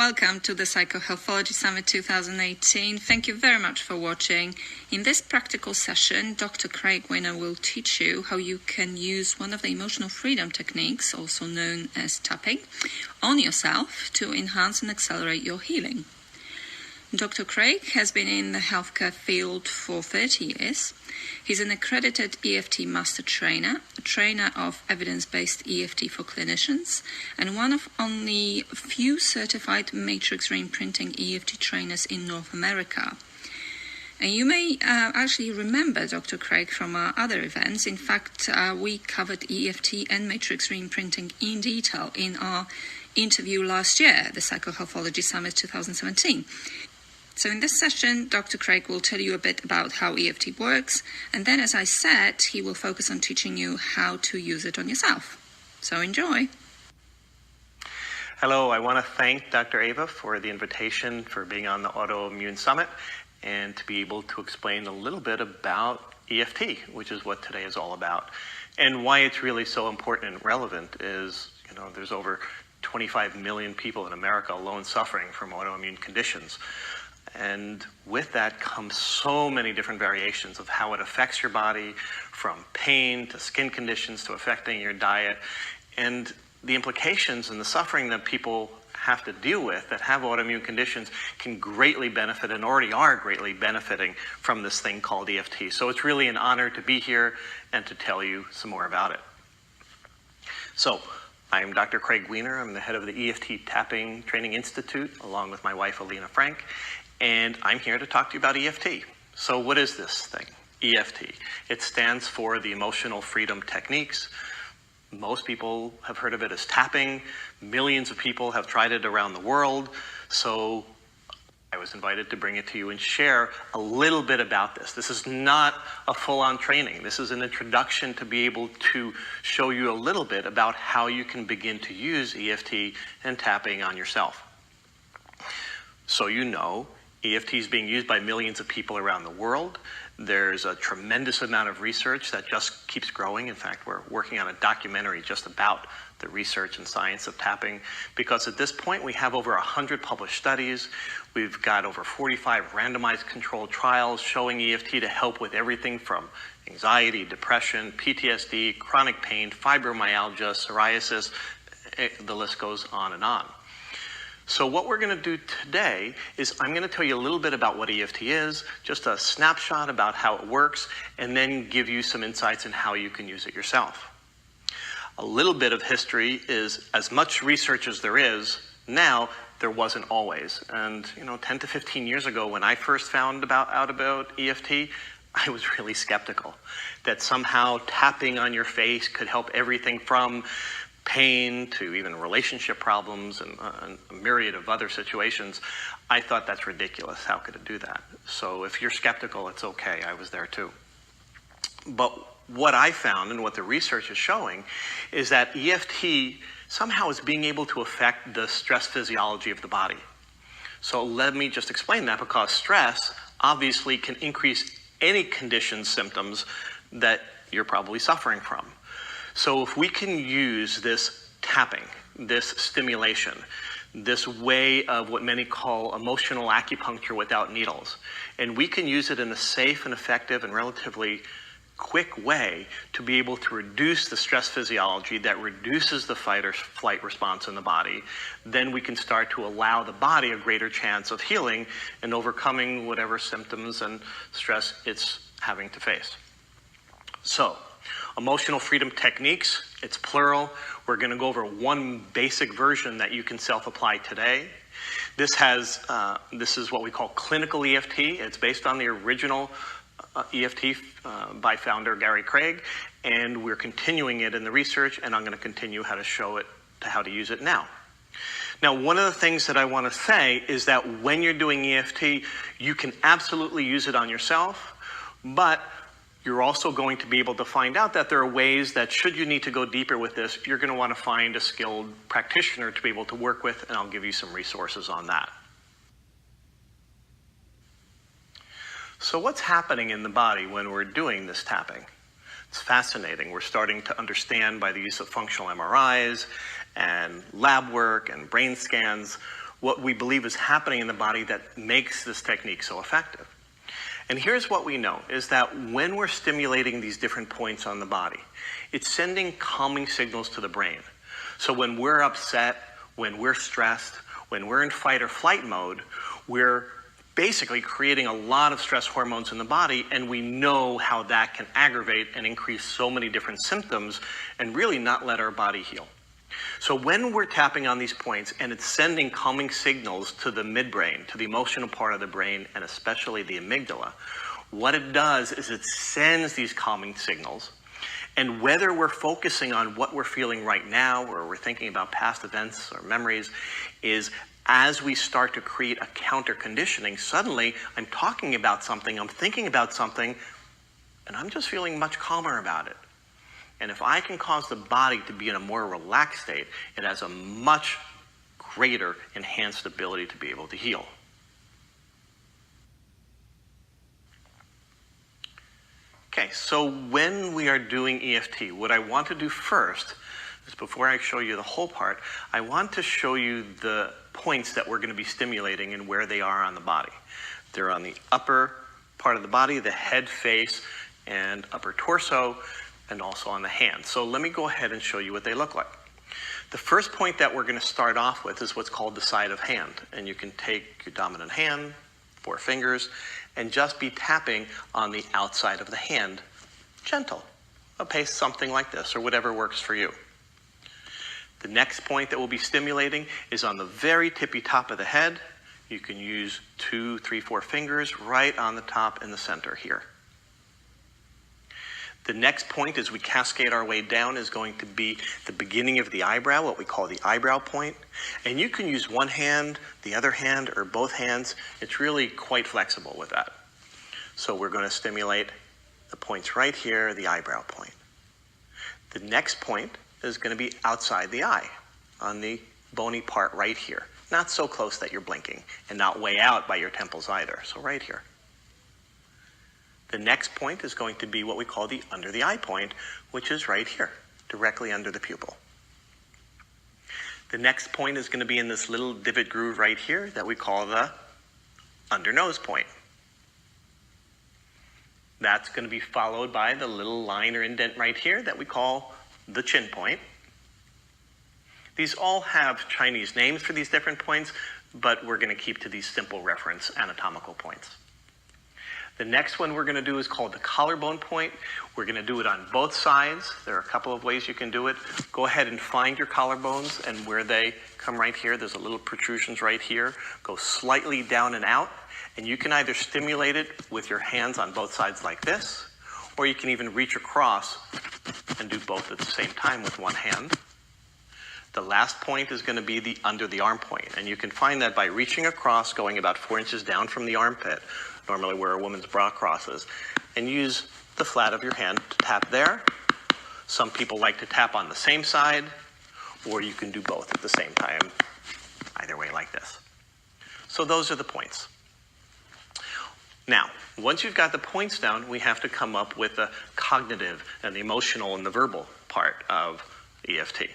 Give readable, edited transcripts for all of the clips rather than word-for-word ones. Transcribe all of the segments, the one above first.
welcome to the Psychohealthology Summit 2018. Thank you very much for watching. In this practical session, Dr. Craig Weiner will teach you how you can use one of the emotional freedom techniques, also known as tapping, on yourself to enhance and accelerate your healing. Dr. Craig has been in the healthcare field for 30 years. He's an accredited EFT master trainer, a trainer of evidence-based EFT for clinicians, and one of only a few certified matrix reimprinting EFT trainers in North America. And you may actually remember Dr. Craig from our other events. In fact, we covered EFT and matrix reimprinting in detail in our interview last year, the Psychohealthology Summit 2017. So in this session, Dr. Craig will tell you a bit about how EFT works, and then, as I said, he will focus on teaching you how to use it on yourself. So enjoy. Hello, I want to thank Dr. Ava for the invitation for being on the Autoimmune Summit and to be able to explain a little bit about EFT, which is what today is all about. And why it's really so important and relevant is, there's over 25 million people in America alone suffering from autoimmune conditions. And with that comes so many different variations of how it affects your body, from pain to skin conditions to affecting your diet. And the implications and the suffering that people have to deal with that have autoimmune conditions can greatly benefit and already are greatly benefiting from this thing called EFT. So it's really an honor to be here and to tell you some more about it. So I'm Dr. Craig Weiner. I'm the head of the EFT Tapping Training Institute, along with my wife, Alina Frank. And I'm here to talk to you about EFT. So what is this thing, EFT? It stands for the Emotional Freedom Techniques. Most people have heard of it as tapping. Millions of people have tried it around the world. So I was invited to bring it to you and share a little bit about this. This is not a full-on training. This is an introduction to be able to show you a little bit about how you can begin to use EFT and tapping on yourself. So EFT is being used by millions of people around the world. There's a tremendous amount of research that just keeps growing. In fact, we're working on a documentary just about the research and science of tapping, because at this point we have over 100 published studies. We've got over 45 randomized controlled trials showing EFT to help with everything from anxiety, depression, PTSD, chronic pain, fibromyalgia, psoriasis. The list goes on and on. So what we're going to do today is I'm going to tell you a little bit about what EFT is, just a snapshot about how it works, and then give you some insights in how you can use it yourself. A little bit of history is, as much research as there is now, there wasn't always. And 10 to 15 years ago, when I first found out about EFT, I was really skeptical that somehow tapping on your face could help everything from pain to even relationship problems and a myriad of other situations. I thought that's ridiculous. How could it do that? So if you're skeptical, it's okay. I was there too. But what I found and what the research is showing is that EFT somehow is being able to affect the stress physiology of the body. So let me just explain that, because stress obviously can increase any condition's symptoms that you're probably suffering from. So if we can use this tapping, this stimulation, this way of what many call emotional acupuncture without needles, and we can use it in a safe and effective and relatively quick way to be able to reduce the stress physiology that reduces the fight or flight response in the body, then we can start to allow the body a greater chance of healing and overcoming whatever symptoms and stress it's having to face. So, Emotional Freedom Techniques, it's plural. We're going to go over one basic version that you can self-apply today. This is what we call clinical EFT. It's based on the original EFT by founder Gary Craig, and we're continuing it in the research, and I'm going to continue how to use it now. Now, one of the things that I want to say is that when you're doing EFT, you can absolutely use it on yourself, but you're also going to be able to find out that there are ways that, should you need to go deeper with this, you're going to want to find a skilled practitioner to be able to work with, and I'll give you some resources on that. So what's happening in the body when we're doing this tapping? It's fascinating. We're starting to understand by the use of functional MRIs and lab work and brain scans what we believe is happening in the body that makes this technique so effective. And here's what we know, is that when we're stimulating these different points on the body, it's sending calming signals to the brain. So when we're upset, when we're stressed, when we're in fight or flight mode, we're basically creating a lot of stress hormones in the body, and we know how that can aggravate and increase so many different symptoms and really not let our body heal. So when we're tapping on these points and it's sending calming signals to the midbrain, to the emotional part of the brain, and especially the amygdala, what it does is it sends these calming signals. And whether we're focusing on what we're feeling right now or we're thinking about past events or memories, is as we start to create a counter conditioning, suddenly I'm talking about something, I'm thinking about something, and I'm just feeling much calmer about it. And if I can cause the body to be in a more relaxed state, it has a much greater enhanced ability to be able to heal. Okay, so when we are doing EFT, what I want to do first is, before I show you the whole part, I want to show you the points that we're going to be stimulating and where they are on the body. They're on the upper part of the body, the head, face, and upper torso, and also on the hand. So let me go ahead and show you what they look like. The first point that we're going to start off with is what's called the side of hand. And you can take your dominant hand, 4 fingers, and just be tapping on the outside of the hand, gentle, a pace something like this, or whatever works for you. The next point that we'll be stimulating is on the very tippy top of the head. You can use 2, 3, 4 fingers right on the top in the center here. The next point, as we cascade our way down, is going to be the beginning of the eyebrow, what we call the eyebrow point. And you can use one hand, the other hand, or both hands. It's really quite flexible with that. So we're going to stimulate the points right here, the eyebrow point. The next point is going to be outside the eye, on the bony part right here. Not so close that you're blinking, and not way out by your temples either. So right here. The next point is going to be what we call the under the eye point, which is right here, directly under the pupil. The next point is going to be in this little divot groove right here that we call the under nose point. That's going to be followed by the little line or indent right here that we call the chin point. These all have Chinese names for these different points, but we're going to keep to these simple reference anatomical points. The next one we're going to do is called the collarbone point. We're going to do it on both sides. There are a couple of ways you can do it. Go ahead and find your collarbones, and where they come right here, there's a little protrusions right here. Go slightly down and out, and you can either stimulate it with your hands on both sides like this, or you can even reach across and do both at the same time with one hand. The last point is going to be the under the arm point, and you can find that by reaching across, going about 4 inches down from the armpit, normally where a woman's bra crosses, and use the flat of your hand to tap there. Some people like to tap on the same side, or you can do both at the same time, either way like this. So those are the points. Now, once you've got the points down, we have to come up with the cognitive and the emotional and the verbal part of EFT.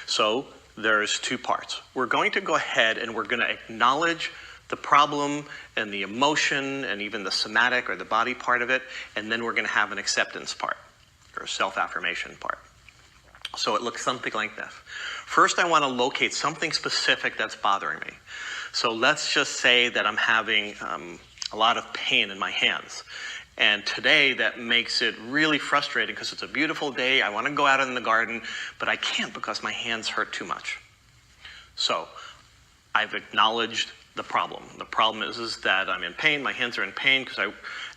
So there's 2 parts. We're going to go ahead and we're going to acknowledge the problem and the emotion and even the somatic or the body part of it, and then we're going to have an acceptance part or a self-affirmation part. So it looks something like this. First, I want to locate something specific that's bothering me. So let's just say that I'm having a lot of pain in my hands. And today that makes it really frustrating because it's a beautiful day. I want to go out in the garden, but I can't because my hands hurt too much. So I've acknowledged the problem. The problem is that I'm in pain, my hands are in pain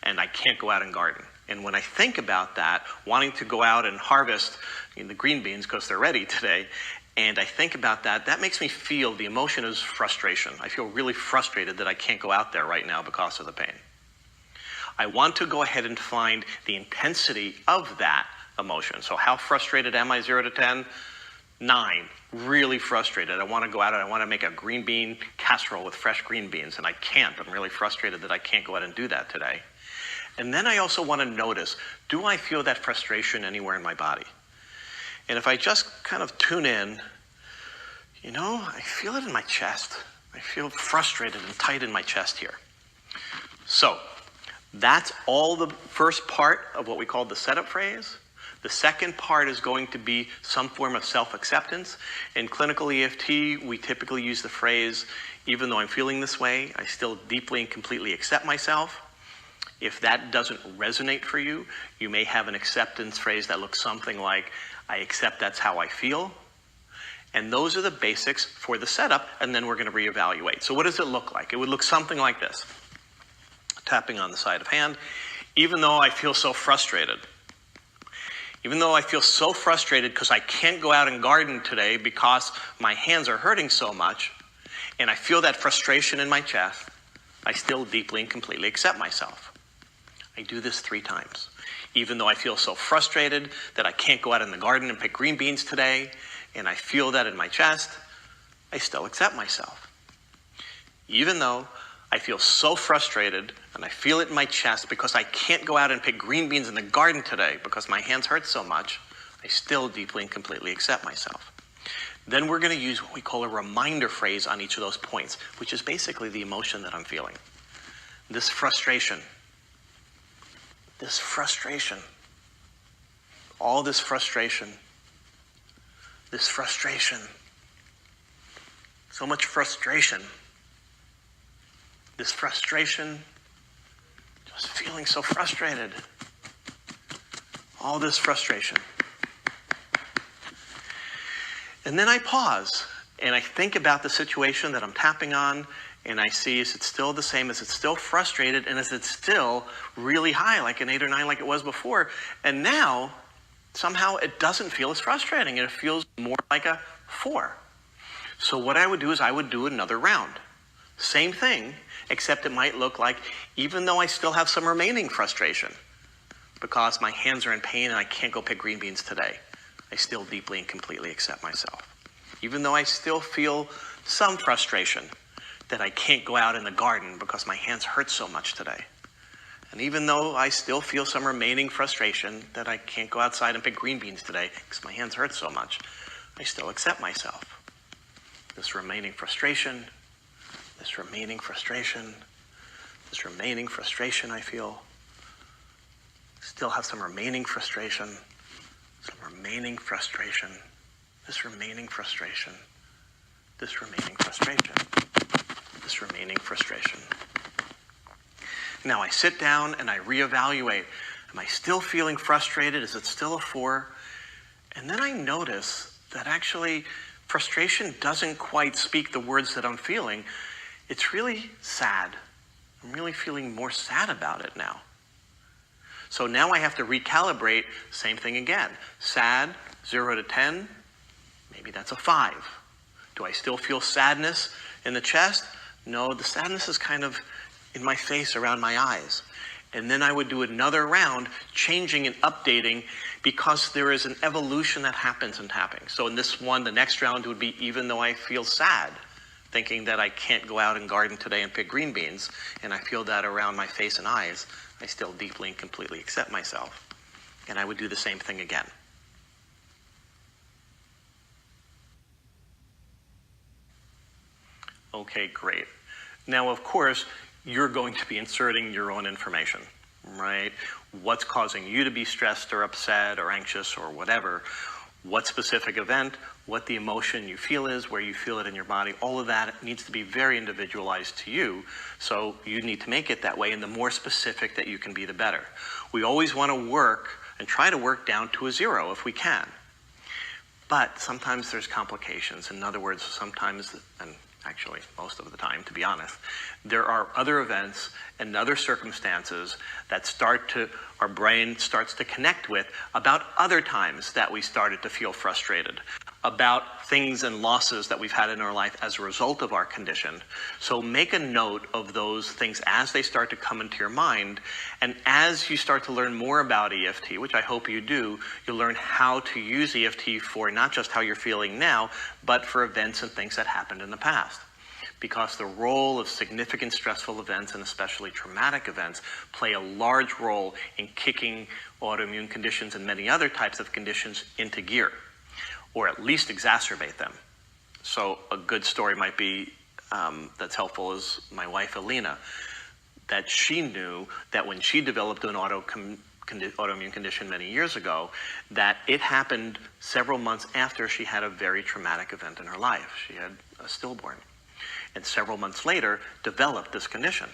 and I can't go out and garden. And when I think about that, wanting to go out and harvest the green beans because they're ready today, and I think about that, that makes me feel, the emotion is frustration. I feel really frustrated that I can't go out there right now because of the pain. I want to go ahead and find the intensity of that emotion. So how frustrated am I, 0 to 10? 9, really frustrated. I want to go out and I want to make a green bean casserole with fresh green beans, and I can't. I'm really frustrated that I can't go out and do that today. And then I also want to notice, do I feel that frustration anywhere in my body? And if I just kind of tune in, I feel it in my chest. I feel frustrated and tight in my chest here. So that's all the first part of what we call the setup phrase. The second part is going to be some form of self-acceptance. In clinical EFT, we typically use the phrase, even though I'm feeling this way, I still deeply and completely accept myself. If that doesn't resonate for you, you may have an acceptance phrase that looks something like, I accept that's how I feel. And those are the basics for the setup, and then we're going to reevaluate. So what does it look like? It would look something like this. Tapping on the side of hand. Even though I feel so frustrated. Even though I feel so frustrated because I can't go out and garden today because my hands are hurting so much, and I feel that frustration in my chest, I still deeply and completely accept myself. I do this 3 times. Even though I feel so frustrated that I can't go out in the garden and pick green beans today, and I feel that in my chest, I still accept myself. Even though I feel so frustrated and I feel it in my chest because I can't go out and pick green beans in the garden today because my hands hurt so much, I still deeply and completely accept myself. Then we're going to use what we call a reminder phrase on each of those points, which is basically the emotion that I'm feeling. This frustration, all this frustration, so much frustration, this frustration, just feeling so frustrated, all this frustration. And then I pause and I think about the situation that I'm tapping on, and I see, is it still the same? Is it still frustrated? And is it still really high, like an 8 or 9 like it was before? And now, somehow it doesn't feel as frustrating, and it feels more like a 4. So what I would do is I would do another round. Same thing, except it might look like, even though I still have some remaining frustration, because my hands are in pain and I can't go pick green beans today, I still deeply and completely accept myself. Even though I still feel some frustration that I can't go out in the garden because my hands hurt so much today. And even though I still feel some remaining frustration that I can't go outside and pick green beans today because my hands hurt so much, I still accept myself. This remaining frustration I feel. Still have some remaining frustration. This remaining frustration. Now I sit down and I reevaluate. Am I still feeling frustrated? Is it still a 4? And then I notice that actually frustration doesn't quite speak the words that I'm feeling. It's really sad. I'm really feeling more sad about it now. So now I have to recalibrate, same thing again. Sad, 0 to 10, maybe that's a 5. Do I still feel sadness in the chest? No, the sadness is kind of in my face, around my eyes. And then I would do another round, changing and updating, because there is an evolution that happens in tapping. So in this one, the next round would be, even though I feel sad, thinking that I can't go out and garden today and pick green beans, and I feel that around my face and eyes, I still deeply and completely accept myself. And I would do the same thing again. Okay, great. Now, of course, you're going to be inserting your own information, right? What's causing you to be stressed or upset or anxious or whatever, what specific event, what the emotion you feel is, where you feel it in your body, all of that needs to be very individualized to you. So you need to make it that way, and the more specific that you can be, the better. We always want to work and try to work down to a 0 if we can. But sometimes there's complications. In other words, sometimes, and actually most of the time, to be honest, there are other events and other circumstances that our brain starts to connect with about other times that we started to feel frustrated, about things and losses that we've had in our life as a result of our condition. So make a note of those things as they start to come into your mind, and as you start to learn more about EFT, which I hope you do, you'll learn how to use EFT for not just how you're feeling now, but for events and things that happened in the past. Because the role of significant stressful events, and especially traumatic events, play a large role in kicking autoimmune conditions and many other types of conditions into gear, or at least exacerbate them. So a good story might be that's helpful is my wife, Alina, that she knew that when she developed an autoimmune condition many years ago, that it happened several months after she had a very traumatic event in her life. She had a stillborn, and several months later developed this condition.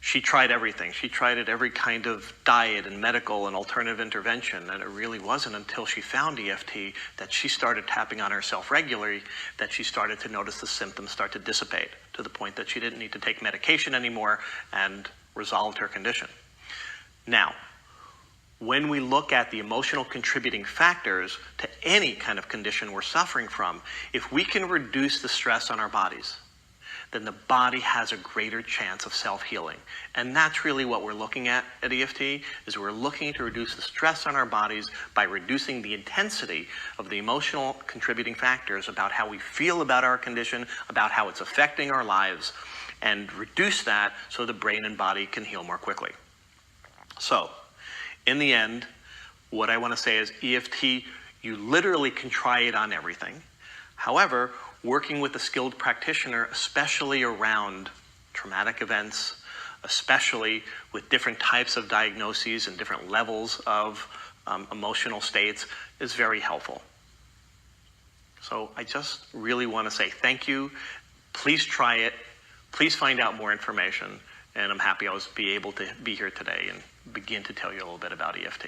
She tried everything. She tried every kind of diet and medical and alternative intervention, and it really wasn't until she found EFT that she started tapping on herself regularly that she started to notice the symptoms start to dissipate to the point that she didn't need to take medication anymore and resolved her condition. Now, when we look at the emotional contributing factors to any kind of condition we're suffering from, if we can reduce the stress on our bodies, then the body has a greater chance of self-healing. And that's really what we're looking at EFT, is we're looking to reduce the stress on our bodies by reducing the intensity of the emotional contributing factors about how we feel about our condition, about how it's affecting our lives, and reduce that so the brain and body can heal more quickly. So, in the end, what I want to say is EFT, you literally can try it on everything. However, working with a skilled practitioner, especially around traumatic events, especially with different types of diagnoses and different levels of emotional states, is very helpful. So I just really want to say thank you. Please try it. Please find out more information. And I'm happy I was able to be here today and begin to tell you a little bit about EFT.